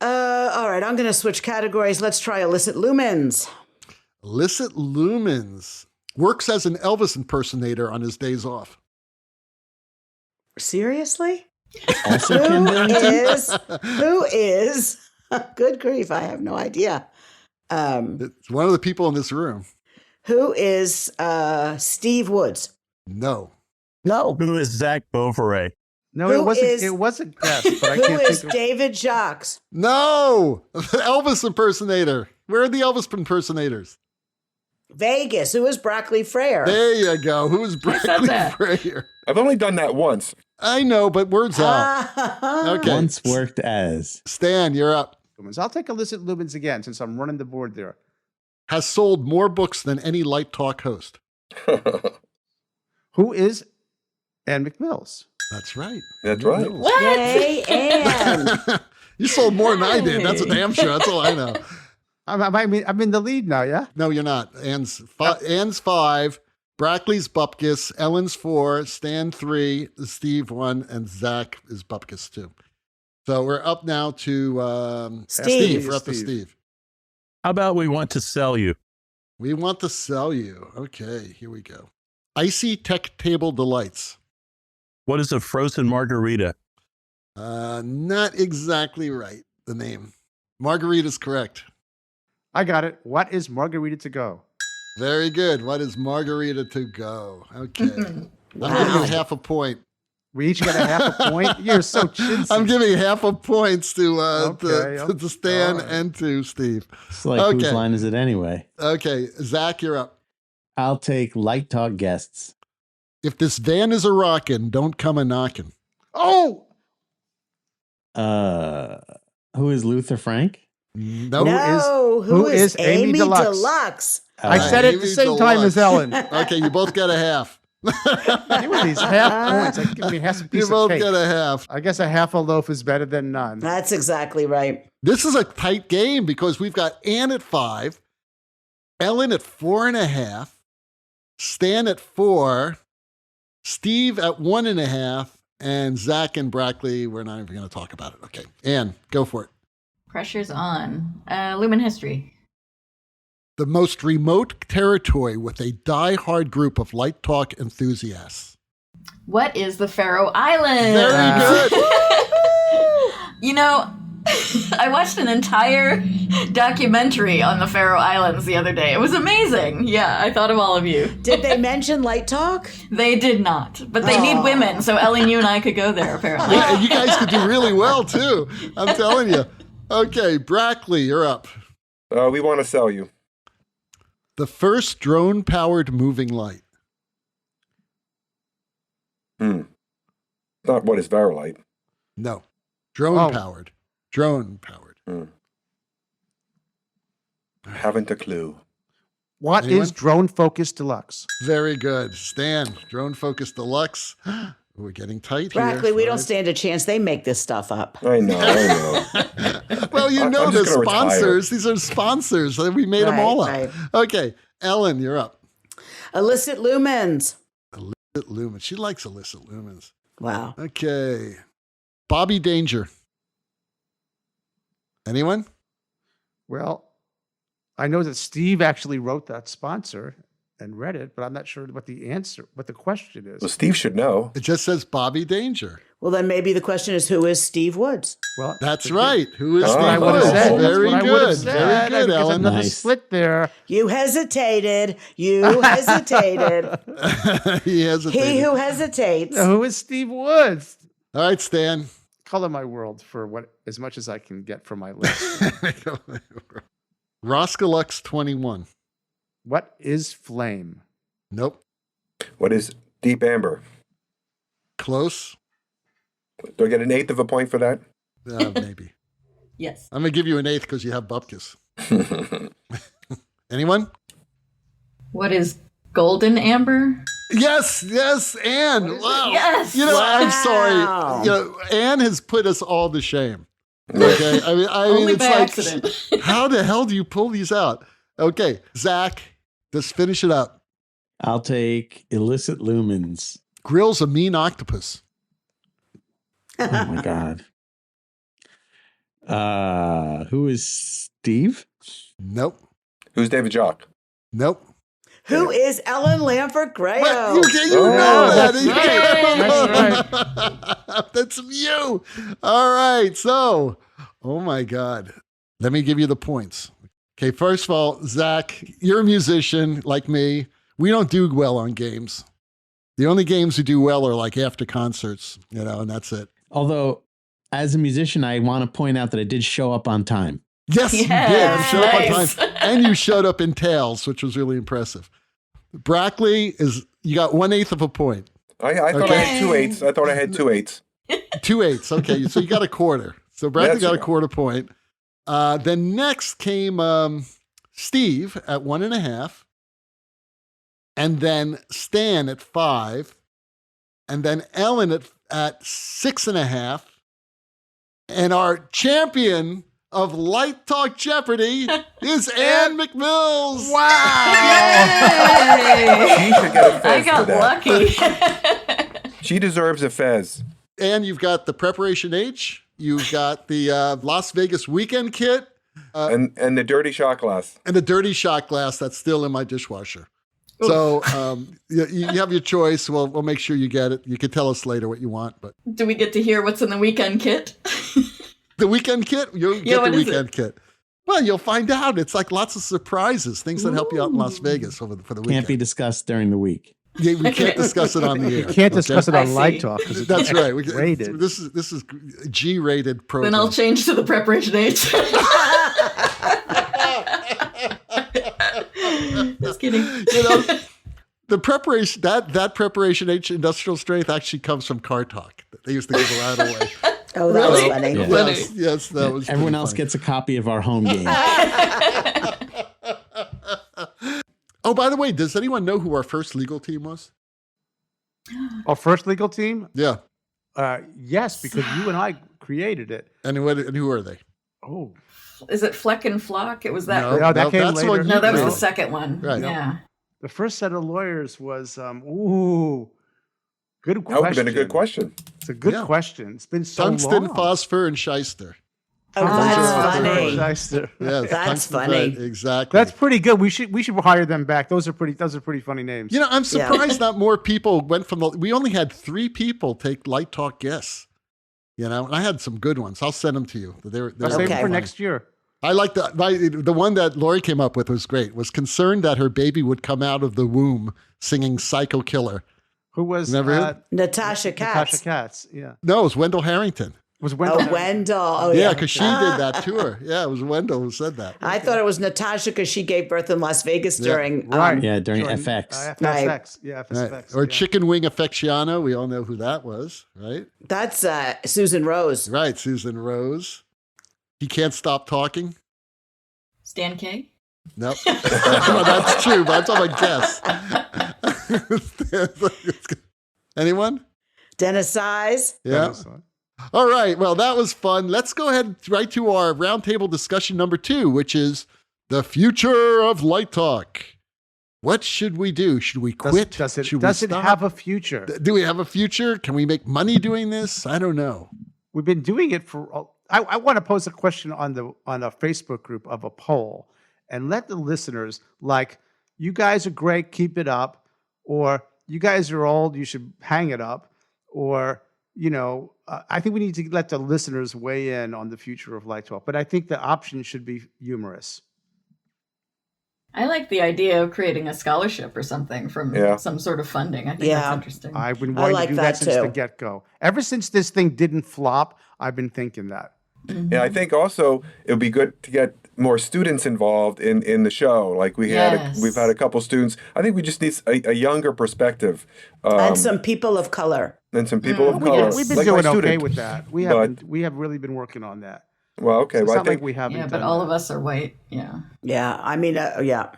Speaker 2: All right, I'm going to switch categories. Let's try illicit lumens.
Speaker 7: Illicit Lumens works as an Elvis impersonator on his days off.
Speaker 2: Seriously?
Speaker 5: Also, Ken Billington?
Speaker 2: Who is, good grief, I have no idea.
Speaker 7: It's one of the people in this room.
Speaker 2: Who is Steve Woods?
Speaker 7: No.
Speaker 2: No.
Speaker 1: Who is Zach Beauforet?
Speaker 6: No,
Speaker 2: Who
Speaker 6: it wasn't.
Speaker 2: is-
Speaker 6: It wasn't guessed, but I
Speaker 2: Who
Speaker 6: can't
Speaker 2: is
Speaker 6: think of.
Speaker 2: David Jacques?
Speaker 7: No. Elvis impersonator. Where are the Elvis impersonators?
Speaker 2: Vegas. Who is Brackley Frere?
Speaker 7: There you go. Who's
Speaker 4: said
Speaker 7: Brackley
Speaker 4: that.
Speaker 7: Frayer?
Speaker 3: I've only done that once.
Speaker 7: I know, but words out. Okay.
Speaker 5: Once worked as.
Speaker 7: Stan, you're up.
Speaker 6: Lumens. I'll take illicit lumens again since I'm running the board there.
Speaker 7: Has sold more books than any Light Talk host.
Speaker 6: Who is Ann McMills?
Speaker 7: That's right.
Speaker 3: That's right.
Speaker 4: What?
Speaker 2: Yay, and
Speaker 7: You sold more than I did. That's a damn sure. That's all I know.
Speaker 6: I'm in the lead now, yeah?
Speaker 7: No, you're not. Ann's 5, Brackley's Bupkis, Ellen's 4, Stan 3, Steve 1, and Zach is Bupkis 2. So we're up now to
Speaker 2: Steve.
Speaker 7: We're up to
Speaker 6: Steve.
Speaker 7: Steve.
Speaker 1: How about we want to sell you?
Speaker 7: We want to sell you. Okay, here we go. Icy Tech Table Delights.
Speaker 1: What is a frozen margarita?
Speaker 7: Not exactly right, the name. Margarita's correct.
Speaker 6: I got it. What is Margarita to go?
Speaker 7: Very good. What is Margarita to go? Okay. I'm
Speaker 2: Wow.
Speaker 7: giving you half a point.
Speaker 6: We each got a half a point. You're so chintzy.
Speaker 7: I'm giving half a points to
Speaker 6: Okay,
Speaker 7: to Stan
Speaker 6: all right.
Speaker 7: and to Steve.
Speaker 5: It's like,
Speaker 7: Okay.
Speaker 5: whose line is it anyway?
Speaker 7: Okay, Zach, you're up.
Speaker 5: I'll take light talk guests.
Speaker 7: If this van is a rockin', don't come a knockin'.
Speaker 6: Oh!
Speaker 5: Who is Luther Frank?
Speaker 7: No.
Speaker 2: Who is Amy
Speaker 6: Deluxe?
Speaker 2: Deluxe?
Speaker 6: I said it at the
Speaker 7: Amy
Speaker 6: same time as
Speaker 7: Deluxe.
Speaker 6: Ellen.
Speaker 7: Okay, you both get a half.
Speaker 6: Give me these half points. Like, give me half a
Speaker 7: You
Speaker 6: piece of
Speaker 7: both
Speaker 6: cake.
Speaker 7: get a half.
Speaker 6: I guess a half a loaf is better than none.
Speaker 2: That's exactly right.
Speaker 7: This is a tight game because we've got Ann at 5, Ellen at 4.5, Stan at 4, Steve at 1.5, and Zach and Brackley, we're not even going to talk about it. Okay, Ann, go for it.
Speaker 4: Pressure's on. Lumen history.
Speaker 7: The most remote territory with a die-hard group of light talk enthusiasts.
Speaker 4: What is the Faroe Islands?
Speaker 7: Very good.
Speaker 4: You know, I watched an entire documentary on the Faroe Islands the other day. It was amazing. Yeah, I thought of all of you.
Speaker 2: Did they mention Light Talk?
Speaker 4: They did not, but they need women, so Ellen, you and I could go there, apparently.
Speaker 7: Yeah, and you guys could do really well, too. I'm telling you. Okay, Brackley, you're up.
Speaker 3: We want to sell you.
Speaker 7: The first drone-powered moving light.
Speaker 3: Not what is Varilight.
Speaker 7: No. Drone-powered. Drone-powered.
Speaker 3: Haven't a clue.
Speaker 6: What
Speaker 7: Anyone?
Speaker 6: is Drone Focus Deluxe?
Speaker 7: Very good. Stan, Drone Focus Deluxe. We're getting tight
Speaker 2: Brackley,
Speaker 7: here.
Speaker 2: we don't stand a chance. They make this stuff up.
Speaker 3: I know.
Speaker 7: Well, you know
Speaker 3: I'm
Speaker 7: the
Speaker 3: just gonna
Speaker 7: sponsors. These are sponsors. We made them
Speaker 2: Right,
Speaker 7: all up.
Speaker 2: right.
Speaker 7: Okay, Ellen, you're up.
Speaker 2: Illicit lumens.
Speaker 7: Illicit Lumen. She likes illicit lumens.
Speaker 2: Wow.
Speaker 7: Okay. Bobby Danger. Anyone?
Speaker 6: Well, I know that Steve actually wrote that sponsor and read it, but I'm not sure what the question is.
Speaker 3: Well, Steve should know.
Speaker 7: It just says Bobby Danger.
Speaker 2: Well, then maybe the question is, who is Steve Woods?
Speaker 6: Well,
Speaker 7: That's right. Who is
Speaker 3: Oh,
Speaker 7: Steve
Speaker 3: I
Speaker 6: would have
Speaker 7: Woods?
Speaker 6: said.
Speaker 7: Very
Speaker 6: That's what I would have
Speaker 7: good.
Speaker 6: said.
Speaker 7: Very good,
Speaker 6: There's
Speaker 7: Ellen.
Speaker 6: another
Speaker 5: Nice.
Speaker 6: split there.
Speaker 2: You hesitated. You hesitated.
Speaker 7: He hesitated.
Speaker 2: He who hesitates.
Speaker 6: Who is Steve Woods?
Speaker 7: All right, Stan.
Speaker 6: Color my world for as much as I can get from my list.
Speaker 7: Roskalux 21.
Speaker 6: What is flame?
Speaker 7: Nope.
Speaker 3: What is Deep Amber?
Speaker 7: Close.
Speaker 3: Do I get an eighth of a point for that?
Speaker 7: Maybe.
Speaker 4: Yes.
Speaker 7: I'm going to give you an eighth because you have bupkis. Anyone?
Speaker 4: What is golden amber?
Speaker 7: Yes, Anne. Wow.
Speaker 4: Yes.
Speaker 7: You know, I'm
Speaker 2: Wow.
Speaker 7: sorry. You know, Anne has put us all to shame. Okay. I mean,
Speaker 4: Only
Speaker 7: it's
Speaker 4: by
Speaker 7: like,
Speaker 4: accident.
Speaker 7: how the hell do you pull these out? Okay, Zach, just finish it up.
Speaker 5: I'll take illicit lumens.
Speaker 7: Grill's a mean octopus.
Speaker 5: Oh my God. Who is Steve?
Speaker 7: Nope.
Speaker 3: Who's David Jock?
Speaker 7: Nope.
Speaker 2: Who is Ellen Lamford Grayo?
Speaker 7: What? You
Speaker 3: Oh,
Speaker 7: know that.
Speaker 6: That's right.
Speaker 7: That's you. All right. So, oh my God. Let me give you the points. Okay. First of all, Zach, you're a musician like me. We don't do well on games. The only games we do well are like after concerts, you know, and that's it.
Speaker 5: Although, as a musician, I want to point out that I did show up on time.
Speaker 7: Yes, you did. You
Speaker 4: Yes,
Speaker 7: showed up on
Speaker 4: nice.
Speaker 7: time. And you showed up in tails, which was really impressive. Brackley, you got 1/8 of a point.
Speaker 3: I thought I had 2 eighths. I thought I had 2 eighths.
Speaker 7: 2/8. Okay, so you got a quarter. So Brackley
Speaker 3: That's
Speaker 7: got a
Speaker 3: enough.
Speaker 7: quarter point. Then next came Steve at 1.5. And then Stan at 5. And then Ellen at 6.5. And our champion of Light Talk Jeopardy is Ann McMills.
Speaker 3: She should get a fez
Speaker 4: I
Speaker 3: for
Speaker 4: got
Speaker 3: that.
Speaker 4: lucky.
Speaker 3: She deserves a fez.
Speaker 7: And you've got the Preparation H. You've got the Las Vegas weekend kit.
Speaker 3: And the dirty shot glass.
Speaker 7: And the dirty shot glass that's still in my dishwasher. So you have your choice. We'll make sure you get it. You can tell us later what you want. But
Speaker 4: Do we get to hear what's in the weekend kit?
Speaker 7: the weekend kit, you'll
Speaker 4: Yeah,
Speaker 7: get the
Speaker 4: what is
Speaker 7: weekend kit. Well, you'll find out. It's like lots of surprises, things that help you out in Las Vegas for the weekend.
Speaker 5: Can't be discussed during the week.
Speaker 7: Yeah, we can't discuss it on the air.
Speaker 6: You can't discuss it
Speaker 4: I
Speaker 6: on Light
Speaker 4: see.
Speaker 6: Talk because it's
Speaker 7: That's right.
Speaker 6: rated.
Speaker 7: This is G-rated program.
Speaker 4: Then I'll change to the preparation H. Just kidding.
Speaker 7: You know, the preparation that preparation H industrial strength actually comes from Car Talk. They used to give that away.
Speaker 2: Oh, that was
Speaker 7: Really?
Speaker 2: funny.
Speaker 5: Yeah.
Speaker 7: Yes, that was.
Speaker 5: Everyone
Speaker 7: pretty
Speaker 5: else
Speaker 7: funny.
Speaker 5: gets a copy of our home game.
Speaker 7: Oh, by the way, does anyone know who our first legal team was?
Speaker 6: Our first legal team?
Speaker 7: Yeah.
Speaker 6: Yes, because you and I created it.
Speaker 7: And who are they?
Speaker 6: Oh,
Speaker 4: Is it Fleck and Flock? It was that
Speaker 7: No,
Speaker 4: group.
Speaker 6: No, that came
Speaker 7: that's the
Speaker 6: later.
Speaker 7: one
Speaker 4: No, that was
Speaker 7: know.
Speaker 4: the second one.
Speaker 7: Right.
Speaker 4: Yeah.
Speaker 6: the first set of lawyers was good question.
Speaker 3: That would have been a good question.
Speaker 6: It's a good
Speaker 7: Yeah.
Speaker 6: question. It's been so
Speaker 7: Tungsten,
Speaker 6: long.
Speaker 7: phosphor, and shyster.
Speaker 2: Oh, that's funny.
Speaker 6: Shyster.
Speaker 7: Yes,
Speaker 2: That's
Speaker 7: tungsten,
Speaker 2: funny.
Speaker 7: exactly.
Speaker 6: That's pretty good. We should hire them back. Those are pretty funny names.
Speaker 7: You know, I'm surprised not more people went from we only had 3 people take Light Talk guests. You know, and I had some good ones. I'll send them to you. They're
Speaker 6: I'll save
Speaker 2: Okay.
Speaker 6: it for next year.
Speaker 7: I like the one that Lori came up with was great. Was concerned that her baby would come out of the womb singing "Psycho Killer."
Speaker 6: Who was
Speaker 7: Never
Speaker 2: Natasha Katz.
Speaker 6: Natasha Katz? Yeah.
Speaker 7: No, it was Wendell Harrington.
Speaker 6: Was Wendell?
Speaker 2: Oh, Wendell. Oh,
Speaker 7: Yeah,
Speaker 2: yeah.
Speaker 7: because she did that tour. Yeah, it was Wendell who said that.
Speaker 2: I thought it was Natasha because she gave birth in Las Vegas during.
Speaker 6: Right.
Speaker 5: Yeah, during FX.
Speaker 6: FSX. Yeah,
Speaker 7: Right.
Speaker 6: FSX.
Speaker 7: Or
Speaker 6: yeah.
Speaker 7: Chicken Wing Affectiano. We all know who that was, right?
Speaker 2: That's Susan Rose.
Speaker 7: Right, Susan Rose. He Can't Stop Talking.
Speaker 4: Stan K?
Speaker 7: Nope. Well, that's true, but I'm talking about guess. Anyone?
Speaker 2: Dennis Size.
Speaker 7: Yeah. All right. Well, that was fun. Let's go ahead right to our roundtable discussion number 2, which is the future of Light Talk. What should we do? Should we quit?
Speaker 6: Does it
Speaker 7: Should we stop?
Speaker 6: have a future?
Speaker 7: Do we have a future? Can we make money doing this? I don't know.
Speaker 6: We've been doing it for. I want to pose a question on a Facebook group of a poll, and let the listeners, like, you guys are great, keep it up, or you guys are old, you should hang it up, or I think we need to let the listeners weigh in on the future of Light Talk. But I think the option should be humorous.
Speaker 4: I like the idea of creating a scholarship or something from some sort of funding. I think that's interesting.
Speaker 6: I've been wanting
Speaker 2: like
Speaker 6: to do
Speaker 2: that
Speaker 6: that since the
Speaker 2: too.
Speaker 6: get-go. Ever since this thing didn't flop, I've been thinking that.
Speaker 3: Yeah, I think also it would be good to get more students involved in the show. Like we've had a couple students. I think we just need a younger perspective.
Speaker 2: And some people of color.
Speaker 3: And some people of color.
Speaker 6: We've been
Speaker 3: like my
Speaker 6: doing okay
Speaker 3: student.
Speaker 6: with that. We have really been working on that.
Speaker 3: Well, okay.
Speaker 6: It's
Speaker 3: Well, I
Speaker 6: not
Speaker 3: think,
Speaker 6: like we haven't.
Speaker 4: Yeah,
Speaker 6: done
Speaker 4: but all
Speaker 6: that.
Speaker 4: of us are white. Yeah.
Speaker 2: Yeah. I mean, yeah.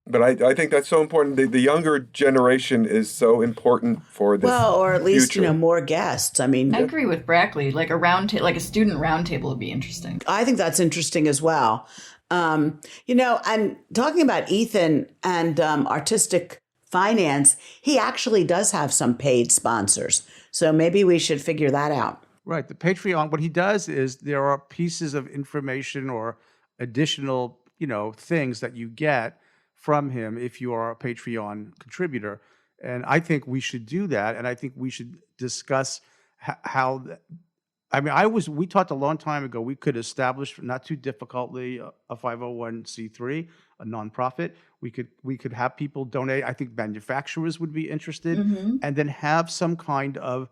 Speaker 3: but I think that's so important. The younger generation is so important for this.
Speaker 2: Well, or at least,
Speaker 3: future.
Speaker 2: more guests. I mean,
Speaker 4: I agree with Brackley. Like a student roundtable would be interesting.
Speaker 2: I think that's interesting as well. And talking about Ethan and artistic finance, he actually does have some paid sponsors. So maybe we should figure that out.
Speaker 6: Right. The Patreon, what he does is there are pieces of information or additional, things that you get from him if you are a Patreon contributor. And I think we should do that. And I think we should discuss how. We talked a long time ago, we could establish, not too difficultly, a 501c3, a nonprofit. We could have people donate. I think manufacturers would be interested, and then have some kind of.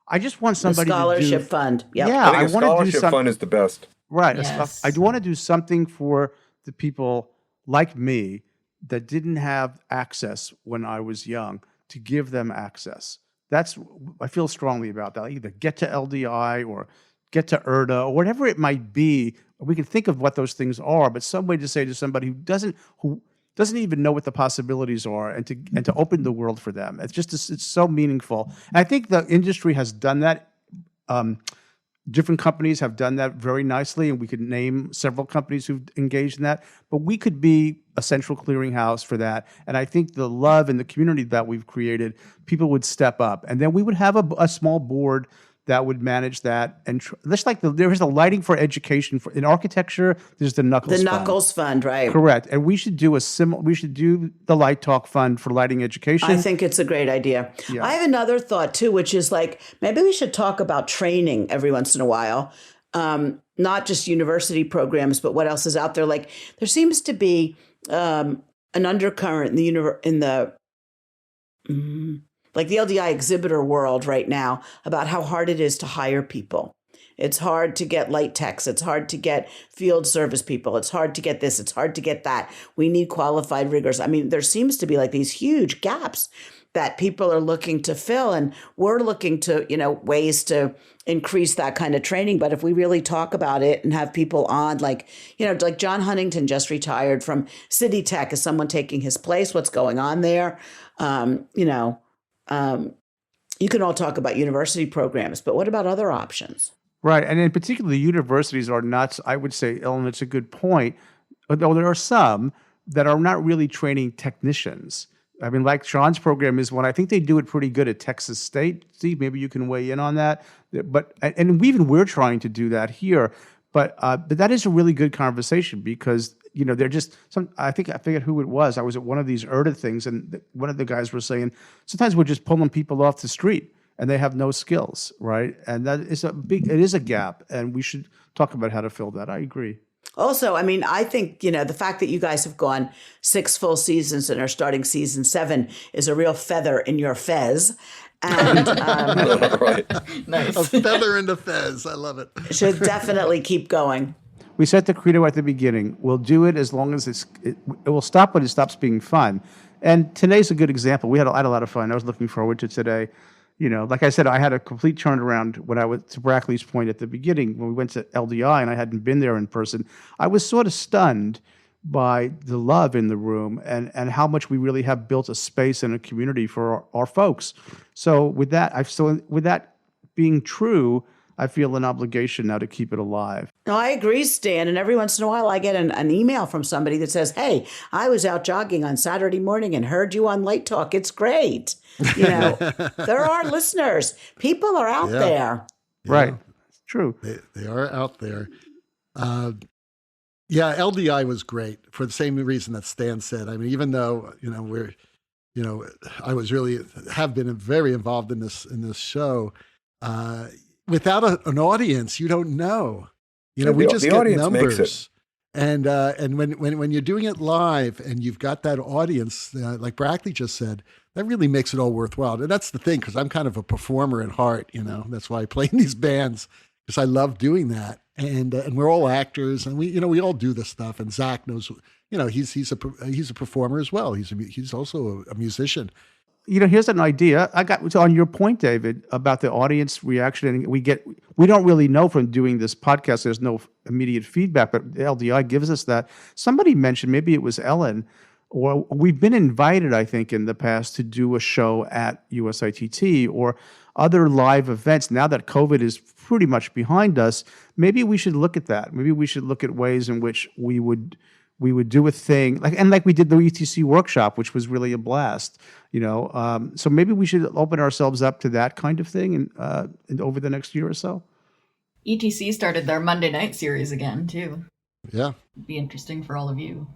Speaker 6: I just want
Speaker 2: The
Speaker 6: somebody
Speaker 2: scholarship
Speaker 6: to do.
Speaker 2: fund. Yep.
Speaker 6: Yeah,
Speaker 3: I think a
Speaker 6: want to do
Speaker 3: scholarship
Speaker 6: something.
Speaker 3: fund is the best.
Speaker 6: Right.
Speaker 4: Yes.
Speaker 6: I do want to do something for the people like me that didn't have access when I was young, to give them access. I feel strongly about that. Either get to LDI or get to ERDA or whatever it might be. We can think of what those things are, but some way to say to somebody who doesn't even know what the possibilities are, and to open the world for them. It's so meaningful. And I think the industry has done that. Different companies have done that very nicely, and we could name several companies who've engaged in that. But we could be a central clearinghouse for that. And I think the love and the community that we've created, people would step up. And then we would have a small board that would manage that. And just like there's a lighting for education in architecture, there's the Knuckles
Speaker 2: The
Speaker 6: Fund.
Speaker 2: Knuckles Fund, right?
Speaker 6: Correct. And we should do the Light Talk Fund for lighting education.
Speaker 2: I think it's a great idea.
Speaker 6: Yeah.
Speaker 2: I have another thought too, which is like maybe we should talk about training every once in a while, not just university programs, but what else is out there. Like there seems to be an undercurrent in the like the LDI exhibitor world right now about how hard it is to hire people. It's hard to get light techs. It's hard to get field service people. It's hard to get this. It's hard to get that. We need qualified riggers. I mean, there seems to be like these huge gaps that people are looking to fill. And we're looking to, ways to increase that kind of training. But if we really talk about it and have people on, like John Huntington just retired from City Tech. Is someone taking his place? What's going on there? You can all talk about university programs, but what about other options?
Speaker 6: Right. And in particular, the universities are not, I would say, Ellen, it's a good point, although there are some that are not really training technicians. I mean, like Sean's program is one. I think they do it pretty good at Texas State. Steve, maybe you can weigh in on that. And we're trying to do that here. But that is a really good conversation because, they're just I forget who it was. I was at one of these ERTA things, and one of the guys were saying, sometimes we're just pulling people off the street and they have no skills, right? And that is it is a gap, and we should talk about how to fill that. I agree.
Speaker 2: Also, I mean, I think, the fact that you guys have gone 6 full seasons and are starting season 7 is a real feather in your fez. And
Speaker 3: Right.
Speaker 4: Nice.
Speaker 7: A feather in the fez. I love it.
Speaker 2: should definitely keep going.
Speaker 6: We set the credo at the beginning. We'll do it as long as it will stop when it stops being fun. And today's a good example. I had a lot of fun. I was looking forward to today. Like I said, I had a complete turnaround when I went to Brackley's point at the beginning when we went to LDI and I hadn't been there in person. I was sort of stunned by the love in the room and how much we really have built a space and a community for our folks. So with that being true, I feel an obligation now to keep it alive.
Speaker 2: No, I agree, Stan. And every once in a while, I get an email from somebody that says, "Hey, I was out jogging on Saturday morning and heard you on Light Talk. It's great." There are listeners. People are out there.
Speaker 6: Right. It's true.
Speaker 7: They are out there. LDI was great for the same reason that Stan said. I mean, even though, I was really have been very involved in this show, without an audience, you don't know. We just get numbers. And when you're doing it live and you've got that audience, like Brackley just said, that really makes it all worthwhile. And that's the thing, because I'm kind of a performer at heart. That's why I play in these bands, because I love doing that. And we're all actors, and we all do this stuff. And Zach knows, he's a performer as well. He's also a musician.
Speaker 6: Here's an idea. On your point, David, about the audience reaction. And we don't really know from doing this podcast. There's no immediate feedback, but the LDI gives us that. Somebody mentioned, maybe it was Ellen, or we've been invited, I think, in the past to do a show at USITT or other live events. Now that COVID is pretty much behind us, maybe we should look at that. Maybe we should look at ways in which we would do a thing like we did the ETC workshop, which was really a blast. So maybe we should open ourselves up to that kind of thing and over the next year or so.
Speaker 4: ETC started their Monday night series again too.
Speaker 7: Yeah,
Speaker 4: it'd be interesting for all of you.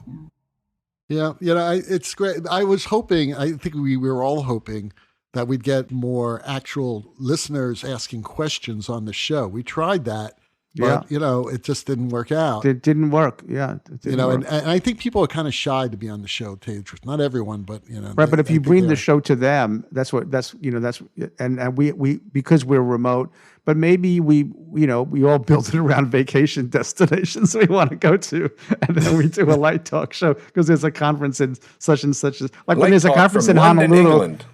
Speaker 7: Yeah, it's great. I was hoping. I think we were all hoping that we'd get more actual listeners asking questions on the show. We tried that. But, it just didn't work out.
Speaker 6: It didn't work. Yeah.
Speaker 7: And I think people are kind of shy to be on the show, to tell you the truth. Not everyone, but,
Speaker 6: Right. But if you bring the show to them, and we because we're remote, but maybe we all build it around vacation destinations we want to go to. And then we do a Light Talk show because there's a conference in such and such. Like when there's a conference in
Speaker 3: London,
Speaker 6: Honolulu.
Speaker 3: England.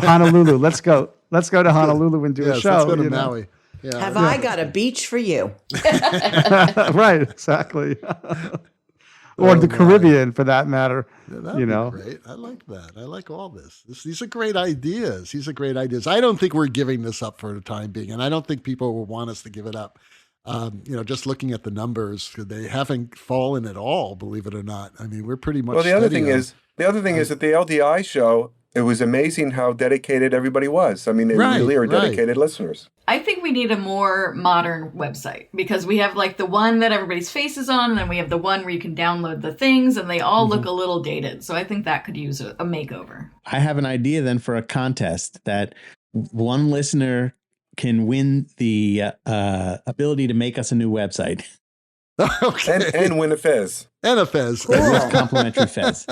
Speaker 6: Honolulu. Let's go to Honolulu and do a show.
Speaker 7: Let's go to Maui. Yeah.
Speaker 2: Have I got a beach for you?
Speaker 6: Right, exactly. Or the Caribbean, for that matter.
Speaker 7: Yeah, that'd be great. I like that. I like all this. These are great ideas. I don't think we're giving this up for the time being, and I don't think people will want us to give it up. Just looking at the numbers, they haven't fallen at all, believe it or not. I mean, we're pretty much.
Speaker 3: Well, the other thing is that the LDI show, it was amazing how dedicated everybody was. I mean, they really are dedicated listeners.
Speaker 4: I think we need a more modern website because we have like the one that everybody's face is on, and then we have the one where you can download the things, and they all look a little dated. So I think that could use a makeover.
Speaker 5: I have an idea then for a contest that one listener can win the ability to make us a new website.
Speaker 7: Okay.
Speaker 3: And win a fez.
Speaker 7: And a fez.
Speaker 2: Cool.
Speaker 5: Complimentary fez.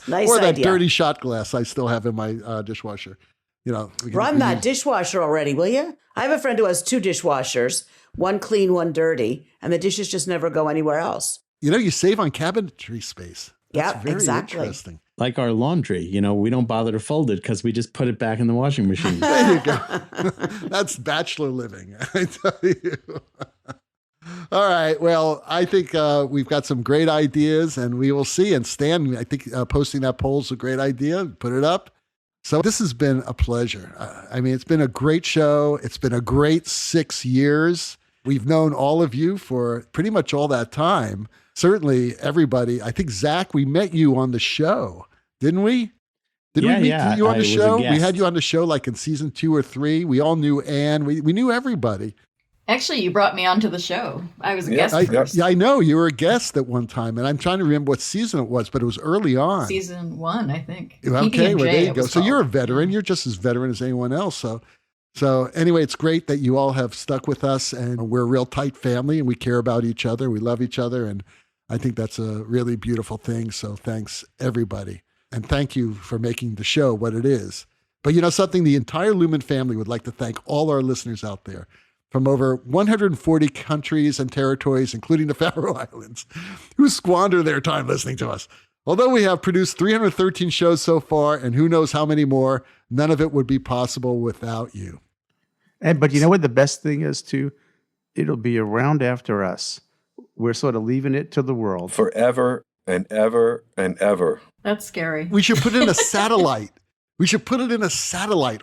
Speaker 2: Nice
Speaker 7: or that
Speaker 2: idea.
Speaker 7: dirty shot glass I still have in my dishwasher.
Speaker 2: Run that dishwasher already, will you? I have a friend who has 2 dishwashers, one clean, one dirty, and the dishes just never go anywhere else.
Speaker 7: You save on cabinetry space. That's very
Speaker 2: exactly.
Speaker 7: interesting.
Speaker 5: like our laundry. You know, we don't bother to fold it because we just put it back in the washing machine.
Speaker 7: There you go. That's bachelor living, I tell you. All right. Well, I think we've got some great ideas, and we will see. And Stan, I think posting that poll is a great idea. Put it up. So this has been a pleasure. I mean, it's been a great show. It's been a great 6 years. We've known all of you for pretty much all that time. Certainly everybody. I think, Zach, we met you on the show, didn't we? Did we meet you on the show? We had you on the show like in season 2 or 3. We all knew Anne. We knew everybody.
Speaker 4: Actually, you brought me onto the show. I was a guest first.
Speaker 7: Yeah, I know. You were a guest at one time, and I'm trying to remember what season it was, but it was early on.
Speaker 4: Season 1, I think.
Speaker 7: Okay, well, there you go. So you're a veteran. You're just as veteran as anyone else. So anyway, it's great that you all have stuck with us, and we're a real tight family, and we care about each other. We love each other, and I think that's a really beautiful thing. So thanks, everybody. And thank you for making the show what it is. But you know something? The entire Lumen family would like to thank all our listeners out there from over 140 countries and territories, including the Faroe Islands, who squander their time listening to us. Although we have produced 313 shows so far, and who knows how many more, none of it would be possible without you.
Speaker 6: But you know what the best thing is, too? It'll be around after us. We're sort of leaving it to the world.
Speaker 3: Forever and ever and ever.
Speaker 4: That's scary.
Speaker 7: We should put in a satellite.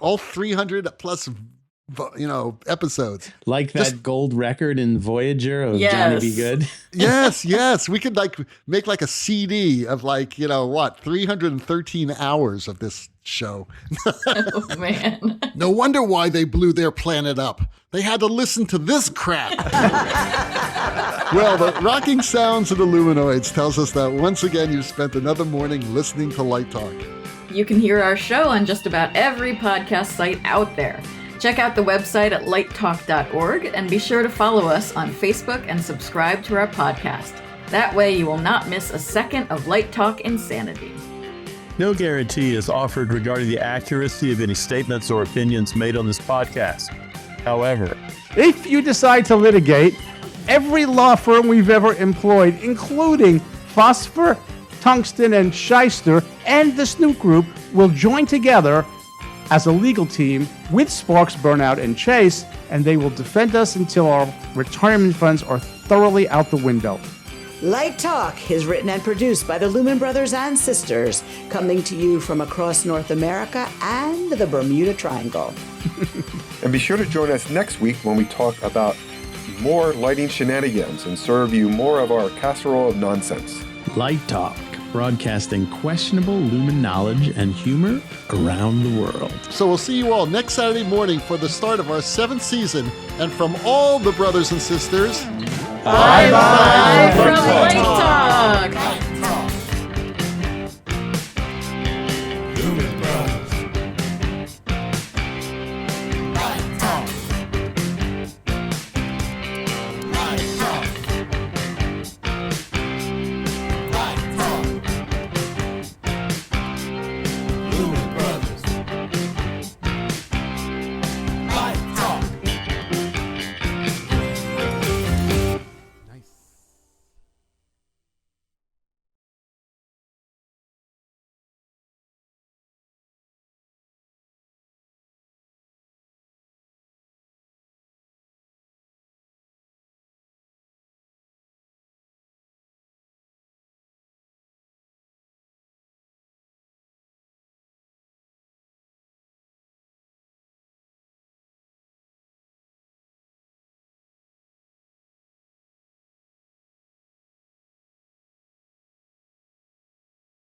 Speaker 7: All 300 plus episodes.
Speaker 5: Like that gold record in Voyager of Johnny Be Good.
Speaker 7: Yes. We could make like a CD of 313 hours of this show.
Speaker 4: Oh, man.
Speaker 7: No wonder why they blew their planet up. They had to listen to this crap. Well, the rocking sounds of the Luminoids tells us that once again you've spent another morning listening to Light Talk.
Speaker 4: You can hear our show on just about every podcast site out there. Check out the website at lighttalk.org and be sure to follow us on Facebook and subscribe to our podcast. That way you will not miss a second of Light Talk insanity.
Speaker 1: No guarantee is offered regarding the accuracy of any statements or opinions made on this podcast. However,
Speaker 6: If you decide to litigate, every law firm we've ever employed, including Phosphor, Tungsten, and Shyster, and the Snoop Group, will join together as a legal team with Sparks, Burnout, and Chase, and they will defend us until our retirement funds are thoroughly out the window.
Speaker 2: Light Talk is written and produced by the Lumen Brothers and Sisters, coming to you from across North America and the Bermuda Triangle.
Speaker 3: And be sure to join us next week when we talk about more lighting shenanigans and serve you more of our casserole of nonsense.
Speaker 5: Light Talk, broadcasting questionable Lumen knowledge and humor around the world.
Speaker 7: So we'll see you all next Saturday morning for the start of our 7th season. And from all the brothers and sisters,
Speaker 4: Bye-bye from